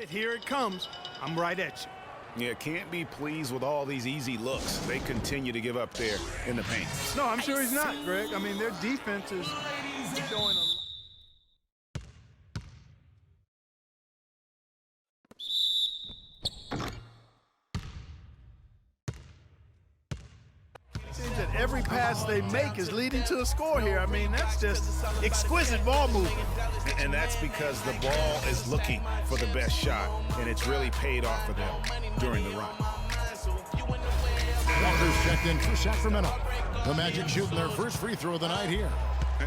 Here it comes. I'm right at you. Yeah, can't be pleased with all these easy looks. They continue to give up there in the paint. No, I'm sure he's not, Greg. I mean, their defense is showing a seems that every pass they make is leading to a score here. I mean, that's just exquisite ball movement. And that's because the ball is looking for the best shot, and it's really paid off for them during the run. Walker's checked in for Sacramento. The Magic shooting their first free throw of the night here.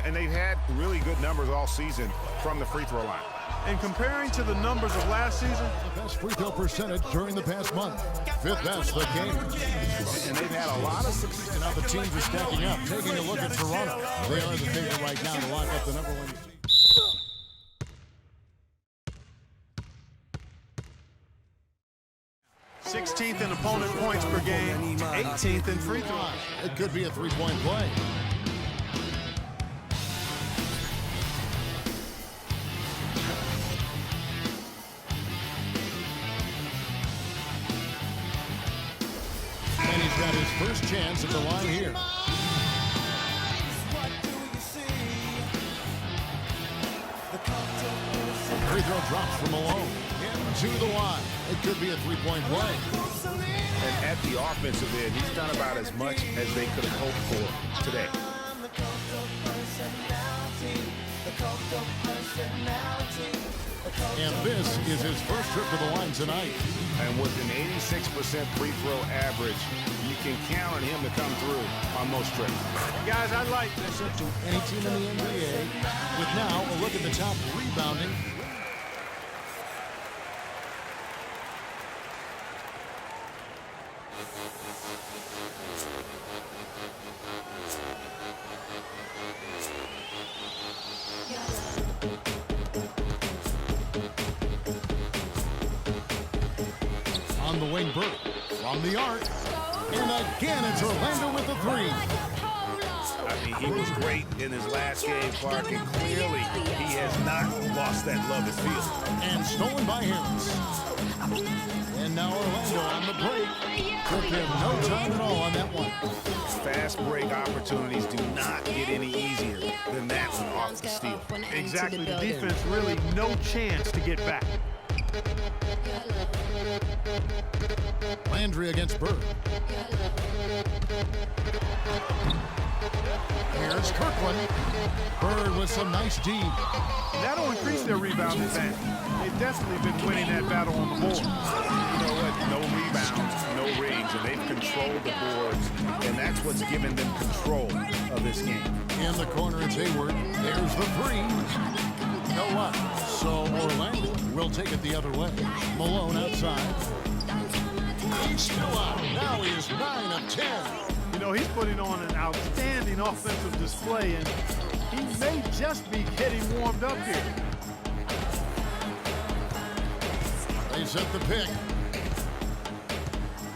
And they've had really good numbers all season from the free throw line. And comparing to the numbers of last season, The best free throw percentage during the past month. Fifth best the game. And they've had a lot of success. And now the teams are stacking up. Taking a look at Toronto. They are the favorite right now to lock up the number one seed. 16th in opponent points per game, 18th in free throws. It could be a three-point play. And he's got his first chance at the line here. Free throw drops from Malone. Into the line. It could be a three-point play. And at the offensive end, he's done about as much as they could have hoped for today. And this is his first trip to the line tonight. And with an 86% free throw average, you can count on him to come through on most trips. Guys, I like this to any team in the NBA. With now a look at the top rebounding. On the wing, Burke from the arc. And again, it's Orlando with the three. I mean, he was great in his last game, Clark, and clearly he has not lost that love and feel. And stolen by Harris. And now Orlando on the break. Took him no time at all on that one. Fast break opportunities do not get any easier than that one off the steal. exactly. The defense really no chance to get back. Landry against Bird. Here's Kirkland. Bird with some nice D. That'll increase their rebound advantage. They've definitely been winning that battle on the board. You know what? No rebounds, no rings, and they've controlled the boards, and that's what's given them control of this game. In the corner, it's Hayward. There's the three. You know what? So Orlando will take it the other way. Malone outside. He's still out. Now he is 9 of 10. You know, he's putting on an outstanding offensive display, and he may just be getting warmed up here. They set the pick.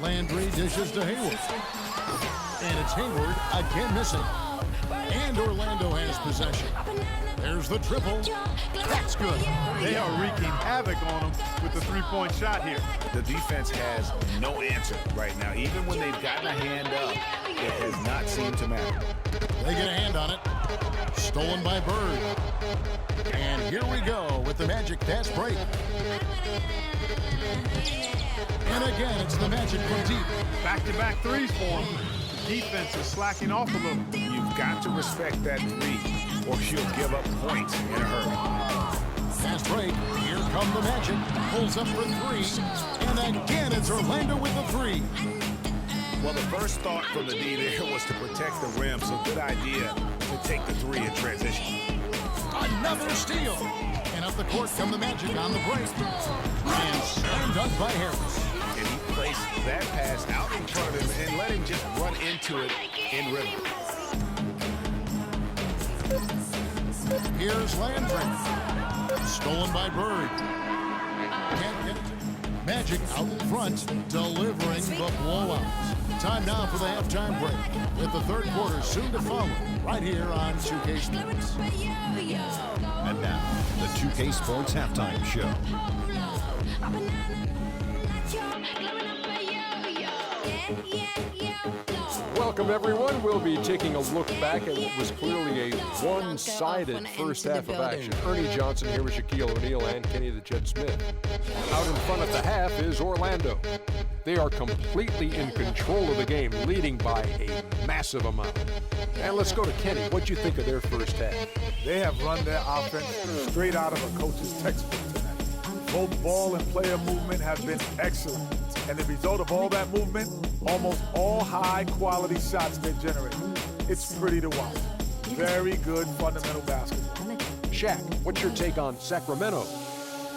Landry dishes to Hayward. And it's Hayward again missing. And Orlando has possession. There's the triple. That's good. They are wreaking havoc on him with the three-point shot here. The defense has no answer right now. Even when they've gotten a hand up, it has not seemed to matter. They get a hand on it. Stolen by Bird. And here we go with the Magic fast break. And again, it's the Magic from deep. Back-to-back threes for him. The defense is slacking off a little. You've got to respect that three, or you'll give up points in a hurry. Fast break. Here come the Magic. Pulls up for three. And again, it's Orlando with the three. Well, the first thought from the D there was to protect the rim, so good idea to take the three in transition. Another steal. And Up the court come the Magic on the break. And slam dunk by Harris. And he placed that pass out in front of him and let him just run into it in rhythm. Here's Landry. Stolen by Bird. Can't get it. Magic out in front, delivering the blowout. Time now for the halftime break, with the third quarter soon to follow, right here on 2K Sports. And now, the 2K Sports Halftime Show. Welcome, everyone. We'll be taking a look back at what was clearly a one-sided first half of action. Ernie Johnson here with Shaquille O'Neal and Kenny the Jet Smith. Out in front at the half is Orlando. They are completely in control of the game, leading by a massive amount. And let's go to Kenny. What'd you think of their first half? They have run their offense straight out of a coach's textbook tonight. Both ball and player movement have been excellent. And the result of all that movement, almost all high-quality shots they generate. It's pretty to watch. Very good fundamental basketball. Shaq, what's your take on Sacramento?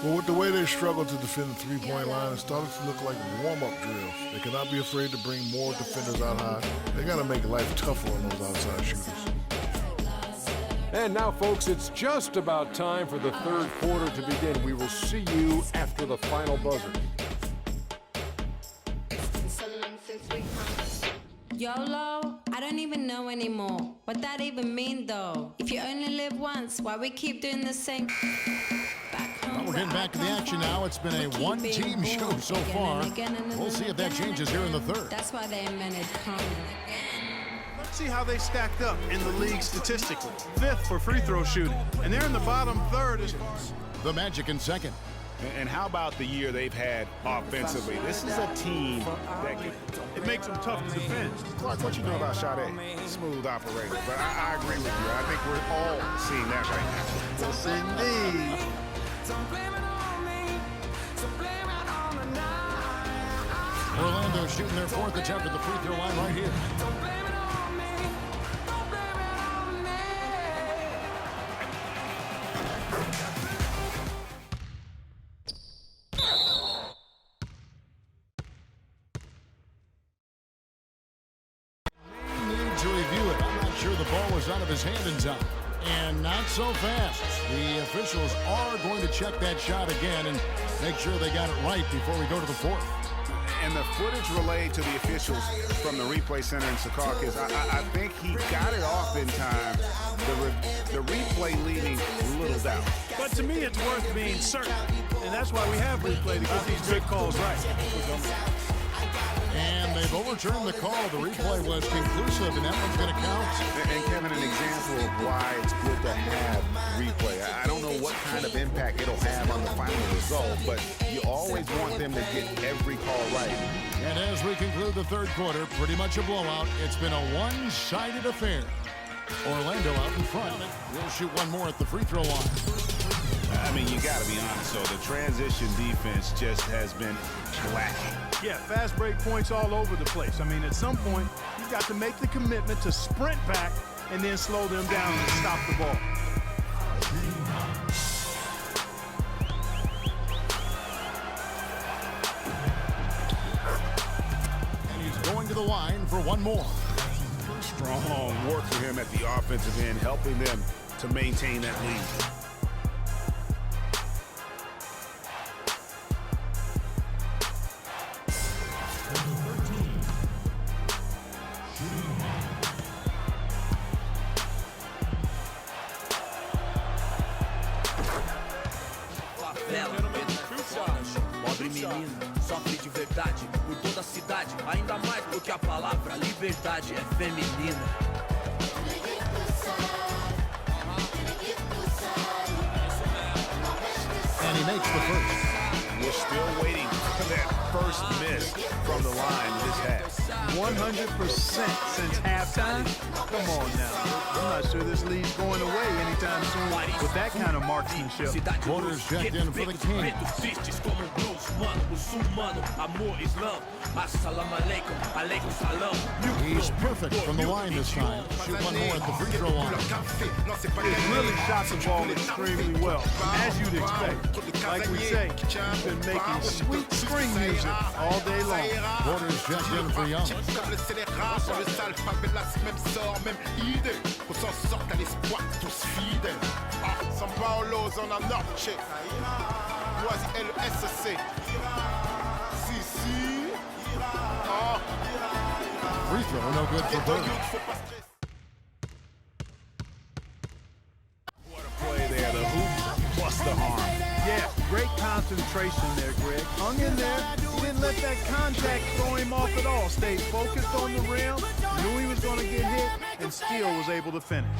Well, with the way they struggle to defend the three-point line, it started to look like warm-up drills. They cannot be afraid to bring more defenders out high. They got to make life tougher on those outside shooters. And now, folks, it's just about time for the third quarter to begin. We will see you after the final buzzer. YOLO? I don't even know anymore. What that even mean, though? If you only live once, why we keep doing the same? Well, we're getting back to the action now. It's been a one-team show so far. We'll see if that changes here in the third. That's why they invented comedy. Let's see how they stacked up in the league statistically. 5th for free throw shooting, and they're in the bottom third. The Magic in second. And how about the year they've had offensively? This is a team that It makes them tough to defend. Clark, what you know about Sade? Smooth operator. But I agree with you. I think we're all seeing that right now. Yes, indeed. Orlando shooting their fourth attempt at the free throw line right here. Out of his hand in time. And not so fast. The officials are going to check that shot again and make sure they got it right before we go to the fourth. And the footage relayed to the officials from the replay center in Secaucus, I think he got it off in time. The replay leaving little doubt. But to me, it's worth being certain. And that's why we have replay to get these big calls right. And they've overturned the call. The replay was conclusive, and that one's going to count. And Kevin, an example of why it's good to have replay. I don't know what kind of impact it'll have on the final result, but you always want them to get every call right. And as we conclude the third quarter, pretty much a blowout. It's been a one-sided affair. Orlando out in front. We'll shoot one more at the free throw line. I mean, you got to be honest, though. The transition defense just has been lacking. Yeah, fast break points all over the place. I mean, at some point, you got to make the commitment to sprint back and then slow them down and stop the ball. And he's going to the line for one more. Strong work for him at the offensive end, helping them to maintain that lead. Pobre menina, sofre de verdade por toda a cidade, ainda mais porque a palavra liberdade é feminina. And he makes the first. We're still waiting for that first miss from the line this half. 100% since halftime? Come on now. I'm not sure this lead's going away anytime anytime soon with that kind of marksmanship. Quarters checked in for the King. He's perfect from the line this time. Shoot one more at the free throw line. He's really shot the ball extremely well, as you'd expect. Like we say, he's been making sweet string music all day long. Quarters checked in for Young. Free throw, no good for Bird. What a play there, the hoop plus the harm. Yeah, great concentration there, Greg. Hung in there, didn't let that contact throw him off at all. Stayed focused on the rim, knew he was going to get hit, and still was able to finish.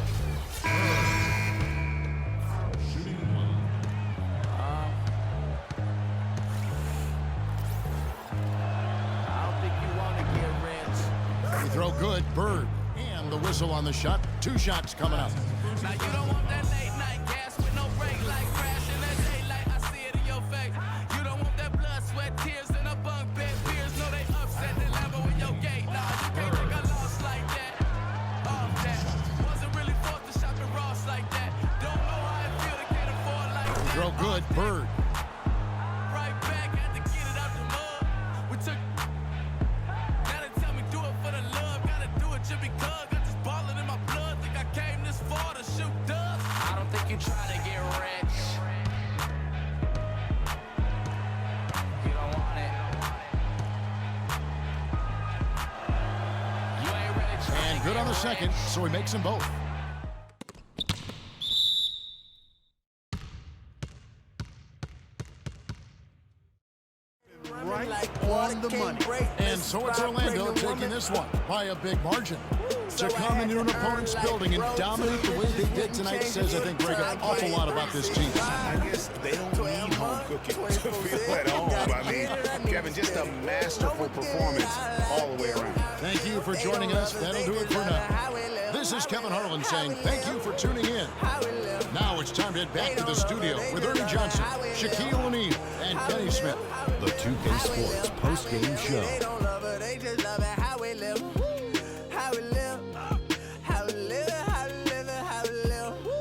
Free throw good, Bird. And the whistle on the shot. 2 shots coming up. Now you don't want that late night gas with no break, like crashing that daylight. I see it in your face. You don't want that blood, sweat, tears, and a bunk bed fears. No, they upset the level in your gate. Nah, you can't take a loss like that. Off that. Wasn't really forced to shop at Ross like that. Don't know how I feel to can't afford like that. Throw good, Bird. Right back, had to get it out the mud. We took. Now they tell me do it for the love. Gotta do it just because. Got this ballin' in my blood. Think I came this far to shoot dubs. I don't think you try to get rich. You don't want it. You ain't really trying. And good on the second, so he makes them both. Right on the money. And so it's Orlando taking this one by a big margin. To come into an opponent's building and dominate the way they did tonight says, I think, Greg, an awful lot about this team. I guess they don't need home cooking to feel at home. I mean, Kevin, just a masterful performance all the way around. Thank you for joining us. That'll do it for now. This is Kevin Harlan saying thank you for tuning in. Now it's time to head back to the studio with Ernie Johnson, Shaquille O'Neal, and Kenny Smith. The 2K Sports post-game show.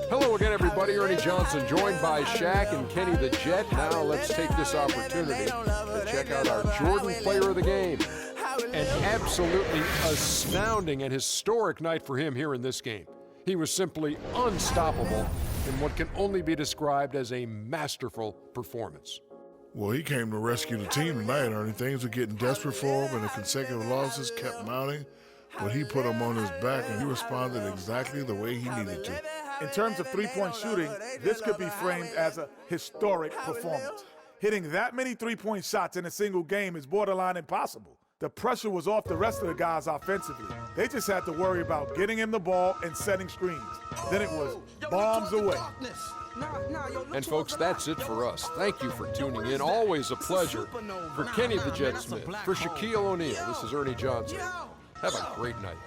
Hello again, everybody. Ernie Johnson, joined by Shaq and Kenny the Jet. Now let's take this opportunity to check out our Jordan Player of the Game. An absolutely astounding and historic night for him here in this game. He was simply unstoppable in what can only be described as a masterful performance. Well, he came to rescue the team tonight, Ernie. Things were getting desperate for him, and the consecutive losses kept mounting. But he put them on his back, and he responded exactly the way he needed to. In terms of three-point shooting, this could be framed as a historic performance. Hitting that many three-point shots in a single game is borderline impossible. The pressure was off the rest of the guys offensively. They just had to worry about getting him the ball and setting screens. Then it was bombs away. And folks, that's it for us. Thank you for tuning in. Always a pleasure. For Kenny the Jet Smith, for Shaquille O'Neal, this is Ernie Johnson. Have a great night.